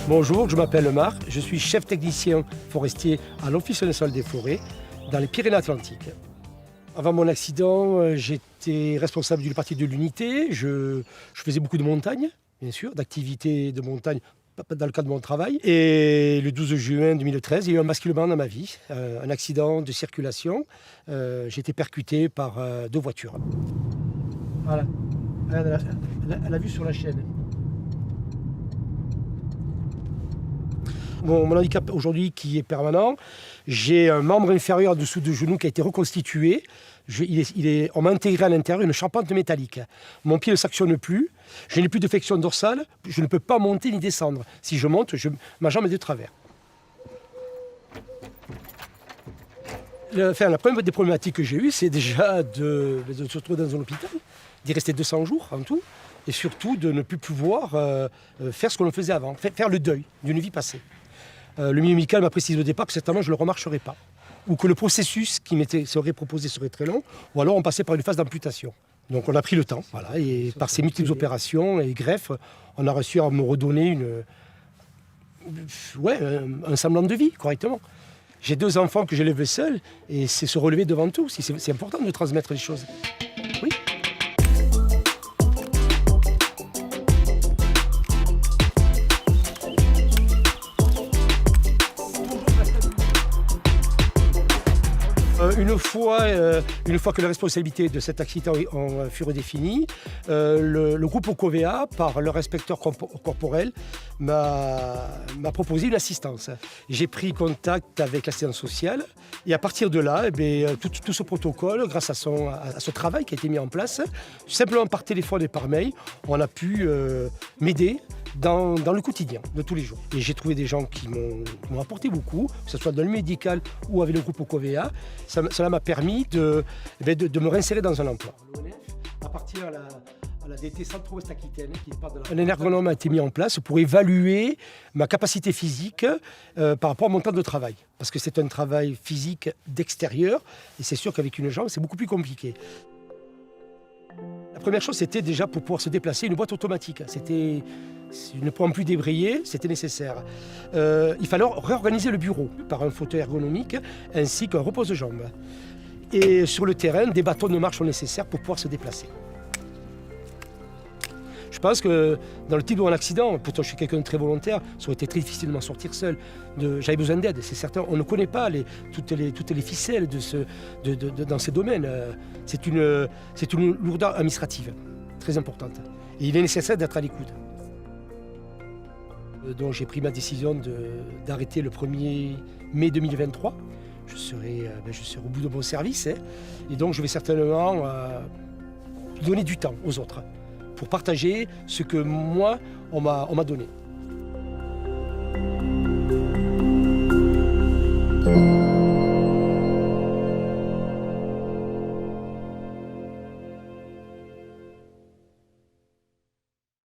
Bonjour, je m'appelle Marc, je suis chef technicien forestier à l'Office national des forêts dans les Pyrénées-Atlantiques. Avant mon accident, j'étais responsable d'une partie de l'unité. Je faisais beaucoup de montagne, bien sûr, d'activités de montagne dans le cadre de mon travail. Et le 12 juin 2013, il y a eu un basculement dans ma vie, un accident de circulation. J'ai été percuté par deux voitures. Voilà, elle a vu sur la chaîne. Mon handicap aujourd'hui qui est permanent, j'ai un membre inférieur en dessous du genou qui a été reconstitué. On m'a intégré à l'intérieur une charpente métallique. Mon pied ne s'actionne plus, je n'ai plus de flexion dorsale, je ne peux pas monter ni descendre. Si je monte, ma jambe est de travers. La première des problématiques que j'ai eues, c'est déjà de se retrouver dans un hôpital, d'y rester 200 jours en tout, et surtout de ne plus pouvoir faire ce que l'on faisait avant, faire le deuil d'une vie passée. Le milieu médical m'a précisé au départ que certainement je ne le remarcherais pas, ou que le processus qui m'était serait proposé serait très long, ou alors on passait par une phase d'amputation. Donc on a pris le temps, voilà, et par ces multiples opérations et greffes, on a réussi à me redonner un semblant de vie, correctement. J'ai 2 enfants que j'élève seul, et c'est se relever devant tout. C'est important de transmettre les choses. Oui. Une fois que les responsabilités de cet accident furent définies, le groupe Ocovea, par leur inspecteur corporel, m'a proposé une assistance. J'ai pris contact avec l'assistance sociale et à partir de là, tout ce protocole, grâce à ce travail qui a été mis en place, simplement par téléphone et par mail, on a pu m'aider dans le quotidien de tous les jours. Et j'ai trouvé des gens qui m'ont apporté beaucoup, que ce soit dans le médical ou avec le groupe Ocovea. Cela m'a permis de me réinsérer dans un emploi. À partir à la DT Centre-Ouest Aquitaine, un énergonome a été mis en place pour évaluer ma capacité physique par rapport à mon temps de travail. Parce que c'est un travail physique d'extérieur, et c'est sûr qu'avec une jambe, c'est beaucoup plus compliqué. La première chose, c'était déjà pour pouvoir se déplacer, une boîte automatique. Je ne pouvant plus débrayer, c'était nécessaire. Il fallait réorganiser le bureau par un fauteuil ergonomique ainsi qu'un repose-jambes. Et sur le terrain, des bâtons de marche sont nécessaires pour pouvoir se déplacer. Je pense que dans le type de mon accident, pourtant je suis quelqu'un de très volontaire, ça aurait été très difficile de m'en sortir seul. J'avais besoin d'aide, c'est certain. On ne connaît pas toutes les ficelles dans ces domaines. C'est une lourdeur administrative très importante. Et il est nécessaire d'être à l'écoute. Donc j'ai pris ma décision d'arrêter le 1er mai 2023. Je serai au bout de mon service. Et donc je vais certainement donner du temps aux autres pour partager ce que moi, on m'a donné.